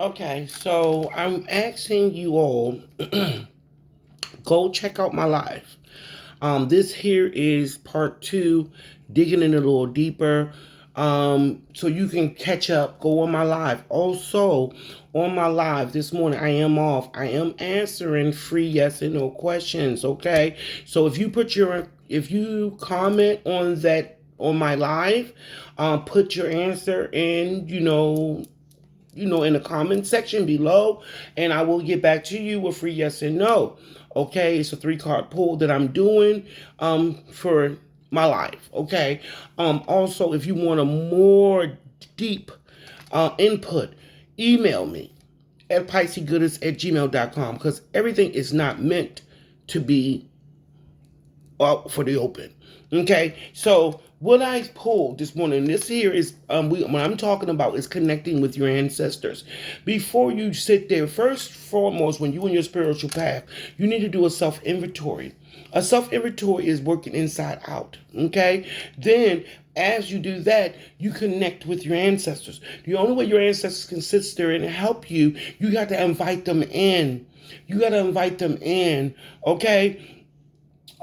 Okay, so I'm asking you all go check out my live. This here is part two, digging in a little deeper. So you can catch up, go on my live. Also, on my live this morning, I am off. I am answering free yes and no questions. Okay. So if you comment on that on my live, put your answer in, in the comment section below, and I will get back to you with free yes and no. Okay, it's a three-card pull that I'm doing for my life. Okay. Also, if you want a more deep input, email me at piscegoodness@gmail.com, because everything is not meant to be out for the open. Okay, so what I pulled this morning, this here is what I'm talking about is connecting with your ancestors. Before you sit there, first foremost, when you in your spiritual path, you need to do a self inventory. A self inventory is working inside out. Okay, then as you do that, you connect with your ancestors. The only way your ancestors can sit there and help you, you got to invite them in. You got to invite them in. Okay.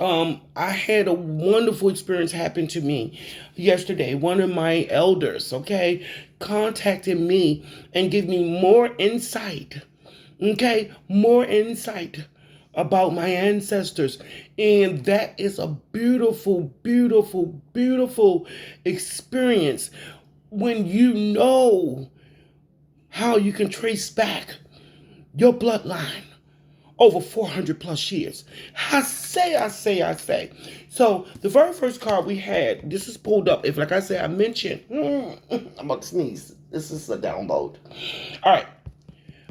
I had a wonderful experience happen to me yesterday. One of my elders, okay, contacted me and gave me more insight, okay, more insight about my ancestors. And that is a beautiful, beautiful, beautiful experience when you know how you can trace back your bloodline over 400 plus years. I say. So the very first card we had, this is pulled up. If, like I said, I mentioned, I'm about to sneeze. This is a download. All right.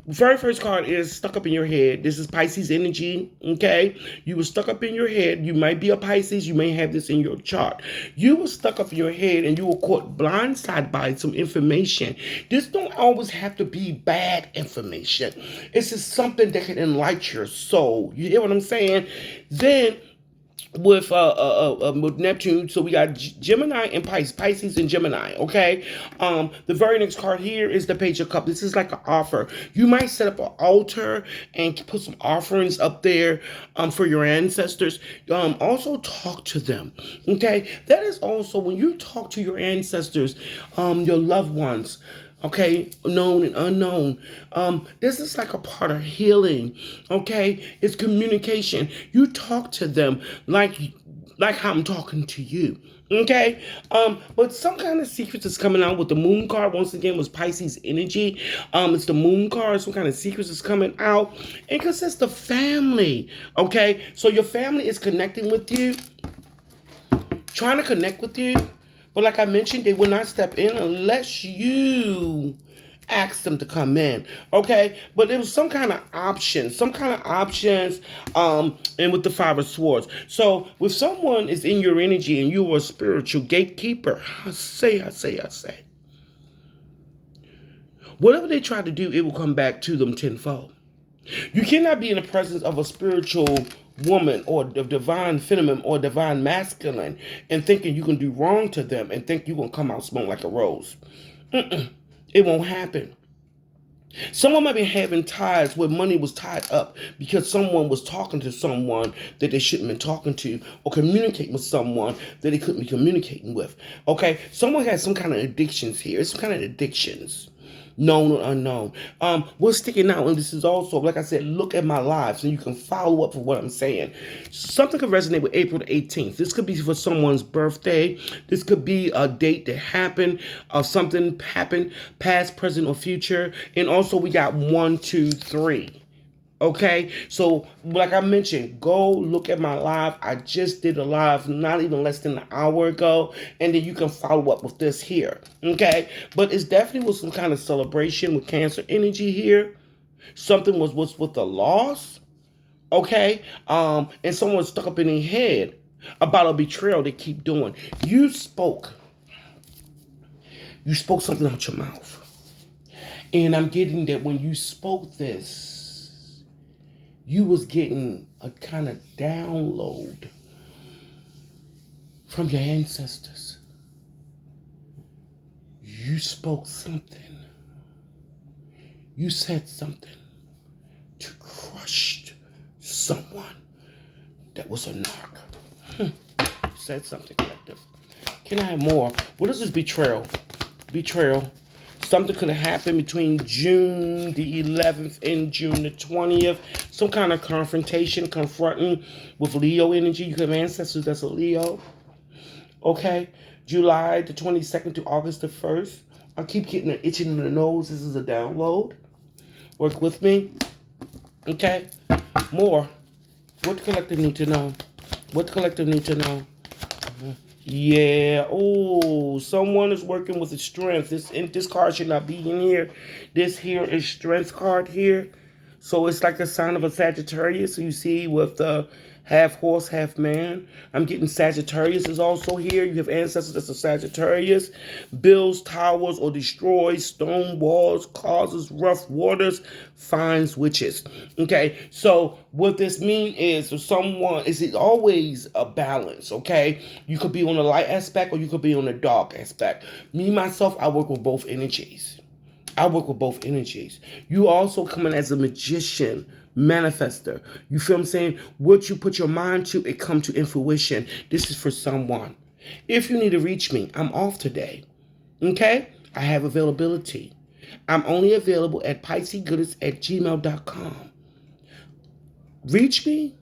Very first card is stuck up in your head. This is Pisces energy. Okay, you were stuck up in your head. You might be a Pisces. You may have this in your chart. You were stuck up in your head, and you were caught blindsided by some information. This don't always have to be bad information. It's just something that can enlighten your soul. You hear what I'm saying? Then with Neptune. So we got Gemini and Pisces and Gemini. Okay. The very next card here is the Page of Cups. This is like an offer. You might set up an altar and put some offerings up there for your ancestors. Also talk to them. Okay. That is also when you talk to your ancestors, your loved ones, okay, known and unknown. This is like a part of healing. Okay, it's communication. You talk to them like how I'm talking to you. Okay, but some kind of secrets is coming out with the Moon card. Once again, was Pisces energy. It's the Moon card. Some kind of secrets is coming out, and because it's the family. Okay, so your family is connecting with you, trying to connect with you. But like I mentioned, they will not step in unless you ask them to come in. Okay? But it was some kind of options, and with the Five of Swords. So if someone is in your energy and you are a spiritual gatekeeper, I say. Whatever they try to do, it will come back to them tenfold. You cannot be in the presence of a spiritual woman or the divine feminine or divine masculine and thinking you can do wrong to them and think you're going to come out smelling like a rose. It won't happen. Someone might be having ties where money was tied up because someone was talking to someone that they shouldn't have been talking to, or communicating with someone that they couldn't be communicating with. Okay? Someone has some kind of addictions here. It's some kind of addictions, known or unknown. What's sticking out, and this is also, like I said, look at my lives and you can follow up for what I'm saying. Something could resonate with April the 18th. This could be for someone's birthday. This could be a date that happened, or something happened, past, present, or future. And also we got 1, 2, 3. Okay, so like I mentioned, go look at my live. I just did a live not even less than an hour ago, and then you can follow up with this here. Okay, but it's definitely was some kind of celebration with Cancer energy here. Something was with the loss. Okay, and someone stuck up in their head about a betrayal they keep doing. You spoke something out your mouth, and I'm getting that when you spoke this, you was getting a kind of download from your ancestors. You spoke something. You said something to crush someone that was a narc. Said something collective. Can I have more? What is this betrayal? Betrayal. Something could have happened between June the 11th and June the 20th. Some kind of confrontation, confronting with Leo energy. You have ancestors that's a Leo. Okay? July the 22nd to August the 1st. I keep getting an itching in the nose. This is a download. Work with me. Okay? More. What the collective need to know? What the collective need to know? Yeah. Oh, someone is working with the strength. This card should not be in here. This here is strength card here. So it's like a sign of a Sagittarius. So you see with the half horse, half man. I'm getting Sagittarius is also here. You have ancestors that's a Sagittarius. Builds towers or destroys stone walls, causes rough waters, finds witches. Okay, so what this means is for someone, is it always a balance, okay? You could be on the light aspect or you could be on the dark aspect. Me, myself, I work with both energies. I work with both energies. You also come in as a magician, manifester. You feel what I'm saying? What you put your mind to, it come to fruition. This is for someone. If you need to reach me, I'm off today. Okay? I have availability. I'm only available at piscegoodness@gmail.com. Reach me,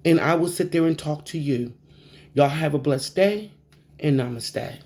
and I will sit there and talk to you. Y'all have a blessed day, and namaste.